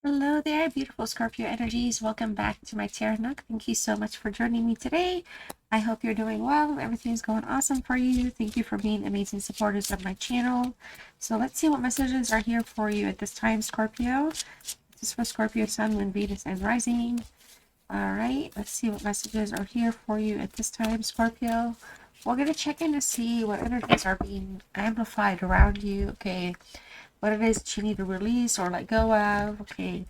Hello there, beautiful Scorpio energies. Welcome back to my Tarot Nook. Thank you so much for joining me today. I hope you're doing well. Everything's going awesome for you. Thank you for being amazing supporters of my channel. So let's see what messages are here for you at this time, Scorpio. This is for Scorpio, Sun, Moon, Venus, and Rising. All right, let's see what messages are here for you at this time, Scorpio. We're going to check in to see what energies are being amplified around you. Okay, what it is that you need to release or let go of. Okay,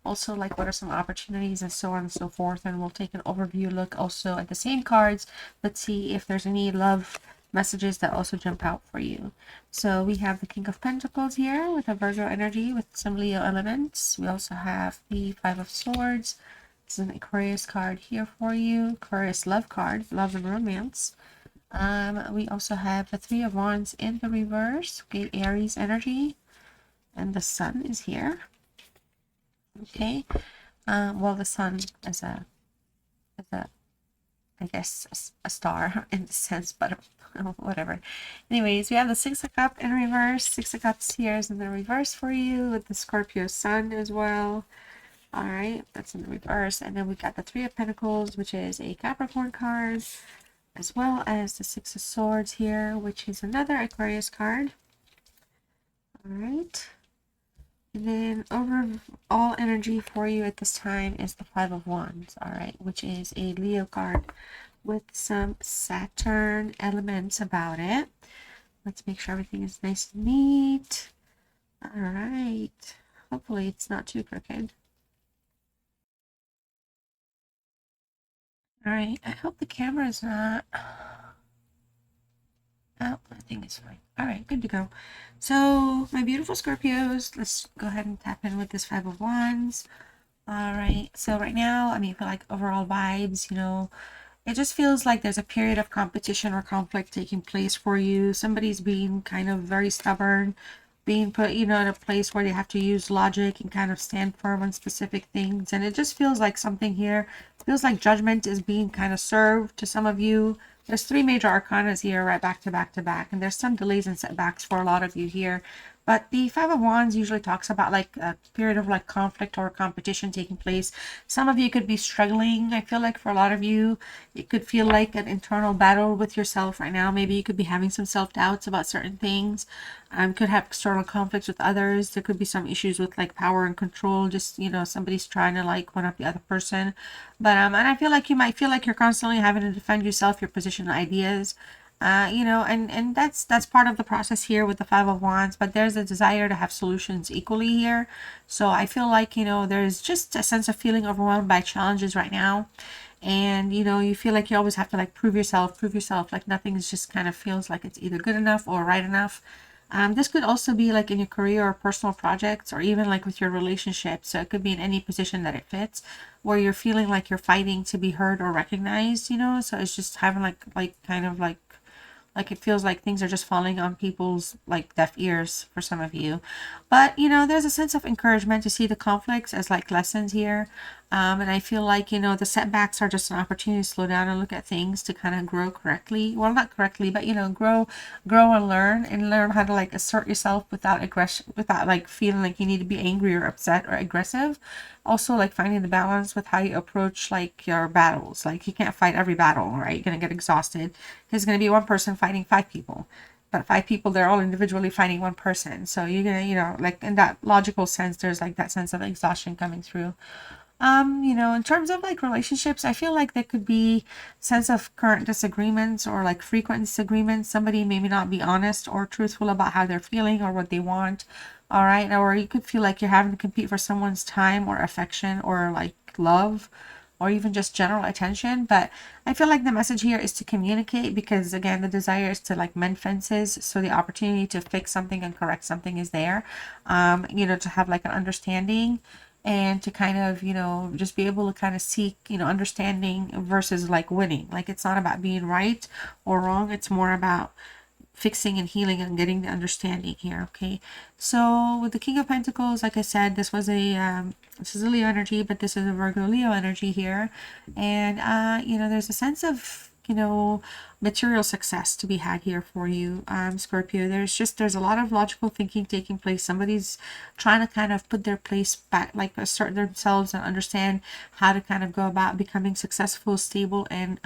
also like what are some opportunities and so on and so forth. And we'll take an overview look also at the same cards. Let's see if there's any love messages that also jump out for you. So we have the King of Pentacles here with a Virgo energy with some Leo elements. We also have the Five of Swords. This is an Aquarius card here for you. Aquarius love card, love and romance. We also have the Three of Wands in the reverse. Okay, Aries energy. And the sun is here. Okay, well, the sun is I guess a star in the sense, but whatever. Anyways, we have the Six of Cups in reverse. Six of Cups here is in the reverse for you with the Scorpio sun as well. All right, that's in the reverse. And then we got the Three of Pentacles, which is a Capricorn card, as well as the Six of Swords here, which is another Aquarius card. All right. And then overall energy for you at this time is the Five of Wands, all right, which is a Leo card with some Saturn elements about it. Let's make sure everything is nice and neat. All right. Hopefully it's not too crooked. All right. I hope the camera is not... Oh, I think it's fine. All right, good to go. So, my beautiful Scorpios, let's go ahead and tap in with this Five of Wands. All right, so right now, I mean, for like overall vibes, you know, it just feels like there's a period of competition or conflict taking place for you. Somebody's being kind of very stubborn, being put, you know, in a place where they have to use logic and kind of stand firm on specific things. And it just feels like something here, feels like judgment is being kind of served to some of you. There's three major arcanas here, right back to back to back, and there's some delays and setbacks for a lot of you here. But the Five of Wands usually talks about like a period of like conflict or competition taking place. Some of you could be struggling. I feel like for a lot of you, it could feel like an internal battle with yourself right now. Maybe you could be having some self-doubts about certain things. Could have external conflicts with others. There could be some issues with like power and control. Just, you know, somebody's trying to like one up the other person. But and I feel like you might feel like you're constantly having to defend yourself, your position, ideas. You know, and that's part of the process here with the Five of Wands. But there's a desire to have solutions equally here. So I feel like, you know, there's just a sense of feeling overwhelmed by challenges right now. And, you know, you feel like you always have to like prove yourself, like nothing is just kind of feels like it's either good enough or right enough. This could also be like in your career or personal projects, or even like with your relationship. So it could be in any position that it fits, where you're feeling like you're fighting to be heard or recognized, you know. So it's just having like kind of like it feels like things are just falling on people's like deaf ears for some of you. But, you know, there's a sense of encouragement to see the conflicts as like lessons here. And I feel like, you know, the setbacks are just an opportunity to slow down and look at things to kind of grow correctly. Well, not correctly, but, you know, grow and learn how to like assert yourself without aggression, without like feeling like you need to be angry or upset or aggressive. Also, like finding the balance with how you approach like your battles. Like you can't fight every battle, right? You're going to get exhausted. There's going to be one person fighting five people. But five people, they're all individually fighting one person. So you're going to, you know, like in that logical sense, there's like that sense of exhaustion coming through. You know, in terms of like relationships, I feel like there could be sense of current disagreements or like frequent disagreements. Somebody maybe not be honest or truthful about how they're feeling or what they want. All right. Or you could feel like you're having to compete for someone's time or affection or like love or even just general attention. But I feel like the message here is to communicate, because again, the desire is to like mend fences. So the opportunity to fix something and correct something is there. You know, to have like an understanding and to kind of, you know, just be able to kind of seek, you know, understanding versus like winning. Like it's not about being right or wrong. It's more about fixing and healing and getting the understanding here. Okay, so with the King of Pentacles, like I said, this is a Leo energy, but this is a Virgo Leo energy here. And you know, there's a sense of, you know, material success to be had here for you, Scorpio. There's a lot of logical thinking taking place. Somebody's trying to kind of put their place back, like assert themselves and understand how to kind of go about becoming successful, stable, and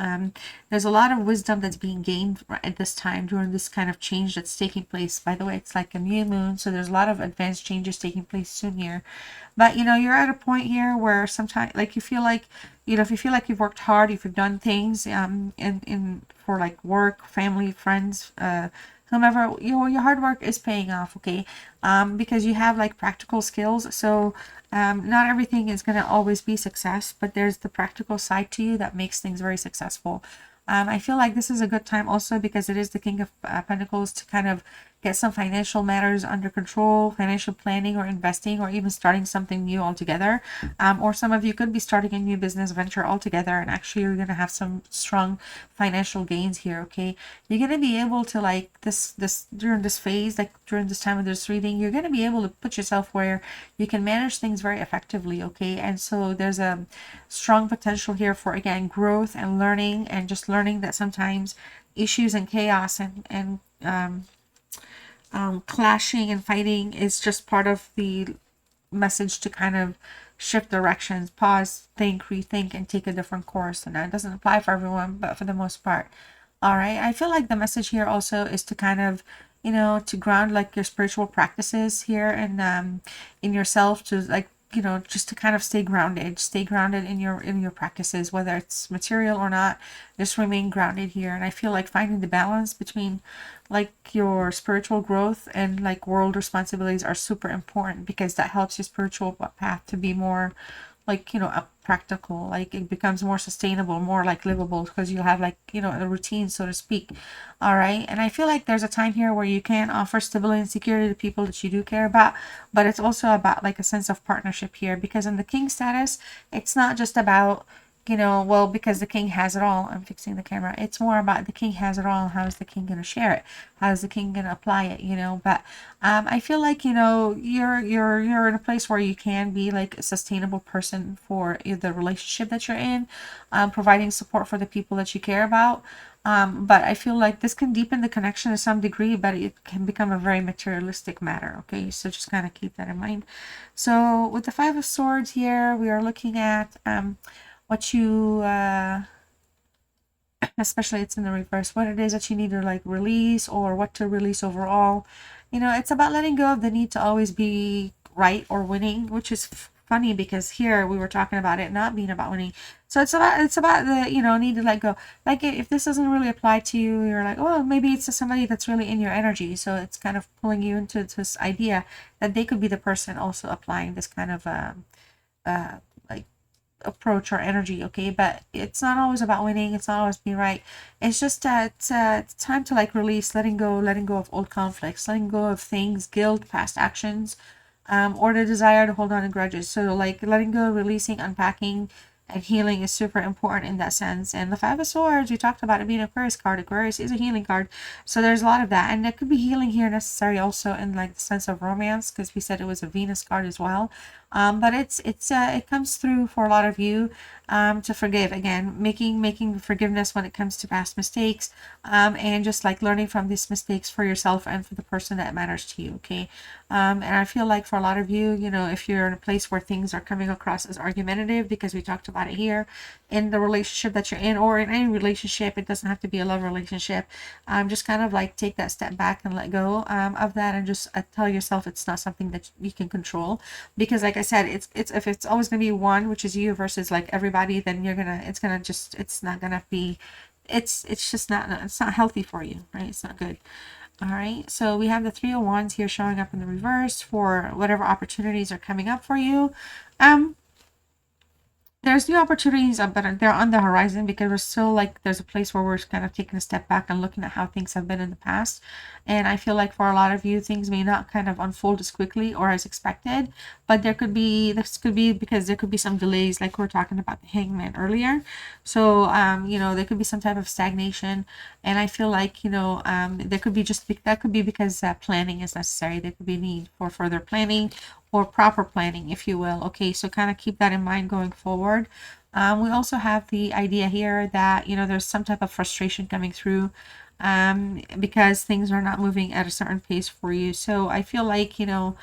there's a lot of wisdom that's being gained at this time during this kind of change that's taking place. By the way, it's like a new moon, so there's a lot of advanced changes taking place soon here. But you're at a point here where sometimes, like, you feel like, if you feel like you've worked hard, if you've done things in for like work, family, friends, whomever, your hard work is paying off, okay? Because you have like practical skills. So not everything is going to always be success, but there's the practical side to you that makes things very successful. I feel like this is a good time also because it is the King of Pentacles to kind of get some financial matters under control, financial planning or investing, or even starting something new altogether. Or some of you could be starting a new business venture altogether, and actually you're going to have some strong financial gains here, okay? You're going to be able to, like, this during this phase, like during this time of this reading, you're going to be able to put yourself where you can manage things very effectively, okay? And so there's a strong potential here for, again, growth and learning, and just learning that sometimes issues and chaos and clashing and fighting is just part of the message to kind of shift directions, pause, think, rethink, and take a different course. And that doesn't apply for everyone, but for the most part. All right. I feel like the message here also is to kind of, to ground like your spiritual practices here and in yourself, to like, just to kind of stay grounded in your practices, whether it's material or not. Just remain grounded here. And I feel like finding the balance between like your spiritual growth and like world responsibilities are super important, because that helps your spiritual path to be more like, practical, like it becomes more sustainable, more like livable, because you have like, a routine, so to speak. All right. And I feel like there's a time here where you can offer stability and security to people that you do care about, but it's also about like a sense of partnership here, because in the king status, it's not just about, well, because the king has it all. I'm fixing the camera. It's more about the king has it all. How is the king going to share it? How is the king going to apply it? But I feel like, you're in a place where you can be like a sustainable person for the relationship that you're in, providing support for the people that you care about. But I feel like this can deepen the connection to some degree, but it can become a very materialistic matter. Okay, so just kind of keep that in mind. So with the Five of Swords here, we are looking at what you especially it's in the reverse, what it is that you need to like release, or what to release overall. It's about letting go of the need to always be right or winning, which is funny because here we were talking about it not being about winning. So it's about the need to let go. Like if this doesn't really apply to you, you're like, oh, maybe it's somebody that's really in your energy, so it's kind of pulling you into this idea that they could be the person also applying this kind of like approach or energy, okay? But it's not always about winning, it's not always being right. It's just that it's time to like release, letting go of old conflicts, letting go of things, guilt, past actions, or the desire to hold on to grudges. So like letting go, releasing, unpacking, and healing is super important in that sense. And the Five of Swords, we talked about it being Aquarius card. Aquarius is a healing card, so there's a lot of that, and there could be healing here necessary also in like the sense of romance, because we said it was a Venus card as well. But it comes through for a lot of you to forgive, again, making forgiveness when it comes to past mistakes, and just like learning from these mistakes for yourself and for the person that matters to you, okay? And I feel like for a lot of you, if you're in a place where things are coming across as argumentative, because we talked about it here in the relationship that you're in, or in any relationship, it doesn't have to be a love relationship, just kind of like take that step back and let go of that, and just tell yourself it's not something that you can control, because like I said, it's if it's always gonna be one, which is you, versus like everybody, then it's just not, it's not healthy for you, right? It's not good. All right, so we have the Three of Wands here showing up in the reverse for whatever opportunities are coming up for you. There's new opportunities, but they're on the horizon, because we're still like, there's a place where we're kind of taking a step back and looking at how things have been in the past. And I feel like for a lot of you, things may not kind of unfold as quickly or as expected, but this could be because there could be some delays, like we were talking about the Hangman earlier. So, there could be some type of stagnation. And I feel like, there could be that could be because planning is necessary. There could be need for further planning, or proper planning, if you will. Okay, so kind of keep that in mind going forward. We also have the idea here that, you know, there's some type of frustration coming through because things are not moving at a certain pace for you. So I feel like, you know,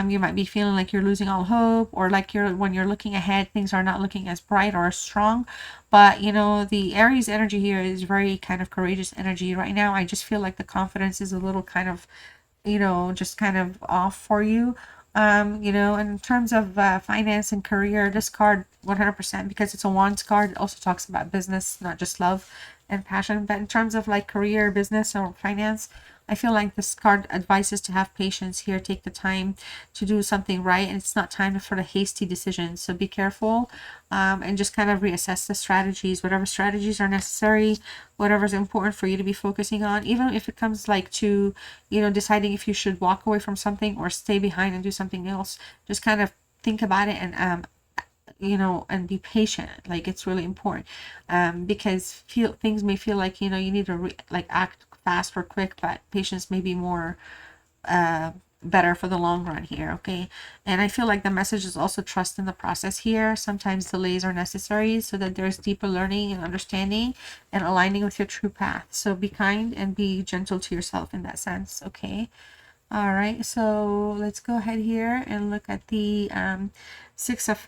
you might be feeling like you're losing all hope, or like when you're looking ahead, things are not looking as bright or as strong. But, you know, the Aries energy here is very kind of courageous energy right now. I just feel like the confidence is a little kind of, you know, just kind of off for you. You know, in terms of finance and career, this card 100%, because it's a wands card, it also talks about business, not just love and passion. But in terms of like career, business, or finance, I feel like this card advises to have patience here, take the time to do something right, and it's not time for the hasty decisions. So be careful, and just kind of reassess the strategies, whatever strategies are necessary, whatever's important for you to be focusing on, even if it comes like to, you know, deciding if you should walk away from something or stay behind and do something else. Just kind of think about it, and you know, and be patient. Like, it's really important, because things may feel like, you know, you need to like act fast or quick, but patience may be more uh better for the long run here. Okay, and I feel like the message is also trust in the process here. Sometimes delays are necessary so that there's deeper learning and understanding and aligning with your true path. So be kind and be gentle to yourself in that sense. Okay. All right, so let's go ahead here and look at the Six of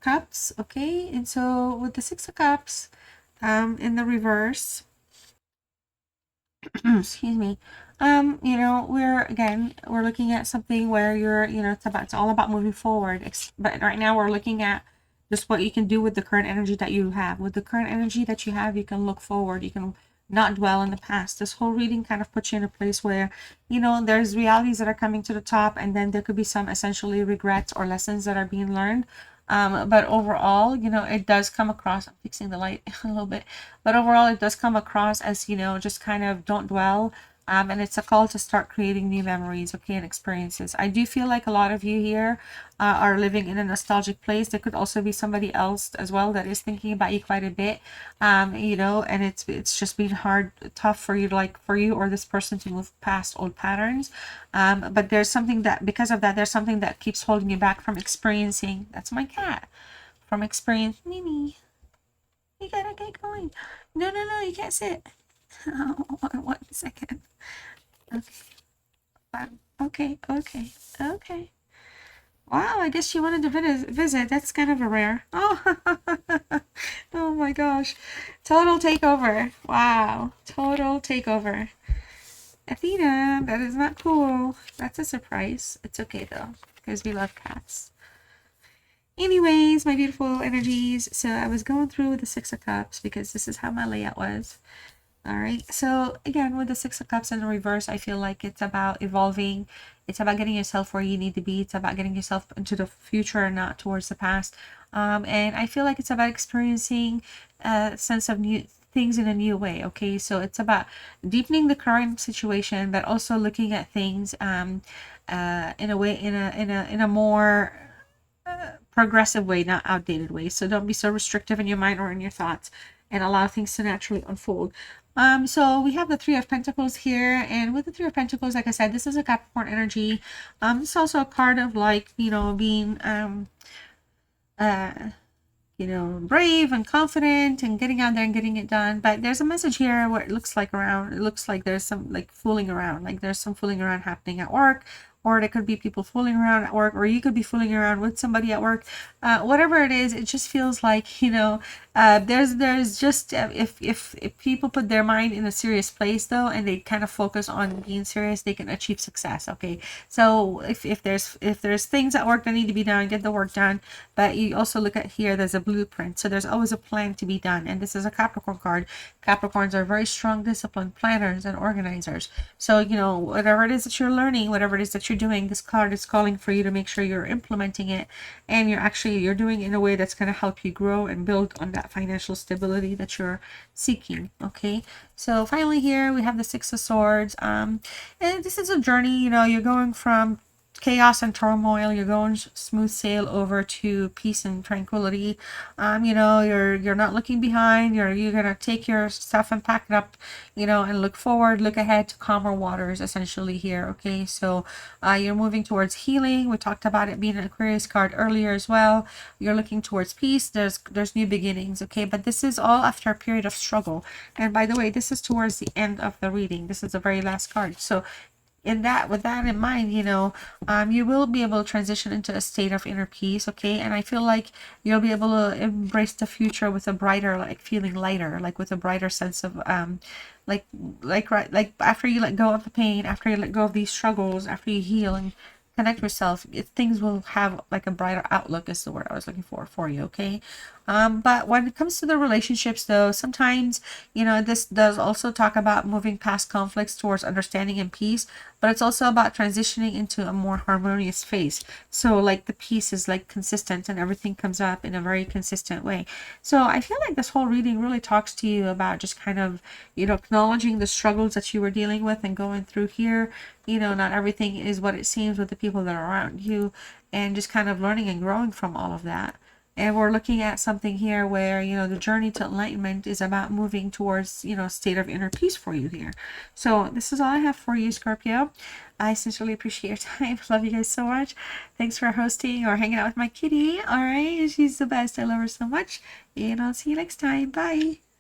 Cups. Okay, and so with the Six of Cups in the reverse, excuse me, you know, we're looking at something where you're, you know, it's all about moving forward. But right now we're looking at just what you can do with the current energy that you have. With the current energy that you have, you can look forward. You can not dwell in the past. This whole reading kind of puts you in a place where, you know, there's realities that are coming to the top, and then there could be some essentially regrets or lessons that are being learned. But overall, you know, it does come across, I'm fixing the light a little bit, but overall it does come across as, you know, just kind of don't dwell. And it's a call to start creating new memories, okay, and experiences. I do feel like a lot of you here are living in a nostalgic place. There could also be somebody else as well that is thinking about you quite a bit, you know, and it's just been tough for you, like for you or this person to move past old patterns. But there's something that, because of that, there's something that keeps holding you back from experiencing. That's my cat. From experience, Mimi. You gotta get going. No, no, no, you can't sit. Oh, 1 second. Okay, okay, okay. Wow, I guess she wanted to visit. That's kind of a rare. Oh, oh my gosh. Total takeover. Wow. Total takeover. Athena, that is not cool. That's a surprise. It's okay though, because we love cats. Anyways, my beautiful energies. So I was going through the Six of Cups because this is how my layout was. All right, so again, with the Six of Cups in the reverse, I feel like it's about evolving. It's about getting yourself where you need to be. It's about getting yourself into the future and not towards the past. And I feel like it's about experiencing a sense of new things in a new way. Okay, so it's about deepening the current situation, but also looking at things in a way, in a more progressive way, not outdated way. So don't be so restrictive in your mind or in your thoughts, and allow things to naturally unfold. So we have the Three of Pentacles here, and with the Three of Pentacles, like I said, this is a Capricorn energy. It's also a card of, like, you know, being uh you know, brave and confident and getting out there and getting it done. But there's a message here where it looks like there's some like fooling around, like there's some fooling around happening at work, or there could be people fooling around at work, or you could be fooling around with somebody at work. Whatever it is, it just feels like, you know, there's just if people put their mind in a serious place though, and they kind of focus on being serious, they can achieve success. Okay, so if there's things at work that need to be done, get the work done. But you also look at here, there's a blueprint, so there's always a plan to be done, and this is a Capricorn card. Capricorns are very strong, disciplined planners and organizers. So, you know, whatever it is that you're learning, whatever it is that you're doing, this card is calling for you to make sure you're implementing it, and you're doing it in a way that's going to help you grow and build on that financial stability that you're seeking. Okay, so finally here we have the Six of Swords, and this is a journey. You know, you're going from chaos and turmoil, you're going smooth sail over to peace and tranquility. You know, you're not looking behind. You're gonna take your stuff and pack it up, you know, and look forward, look ahead to calmer waters essentially here. Okay, so you're moving towards healing. We talked about it being an Aquarius card earlier as well. You're looking towards peace. There's new beginnings. Okay, but this is all after a period of struggle. And by the way, this is towards the end of the reading. This is the very last card. So with that in mind, you know, you will be able to transition into a state of inner peace. Okay, and I feel like you'll be able to embrace the future with a brighter, like feeling lighter, like with a brighter sense of like like after you let go of the pain, after you let go of these struggles, after you heal and connect yourself, things will have like a brighter outlook is the word I was looking for you. Okay, but when it comes to the relationships though, sometimes, you know, this does also talk about moving past conflicts towards understanding and peace, but it's also about transitioning into a more harmonious phase. So like the peace is like consistent and everything comes up in a very consistent way. So I feel like this whole reading really talks to you about just kind of, you know, acknowledging the struggles that you were dealing with and going through here. You know, not everything is what it seems with the people that are around you, and just kind of learning and growing from all of that. And we're looking at something here where, you know, the journey to enlightenment is about moving towards, you know, a state of inner peace for you here. So this is all I have for you, Scorpio. I sincerely appreciate your time. Love you guys so much. Thanks for hosting or hanging out with my kitty. All right, she's the best. I love her so much. And I'll see you next time. Bye.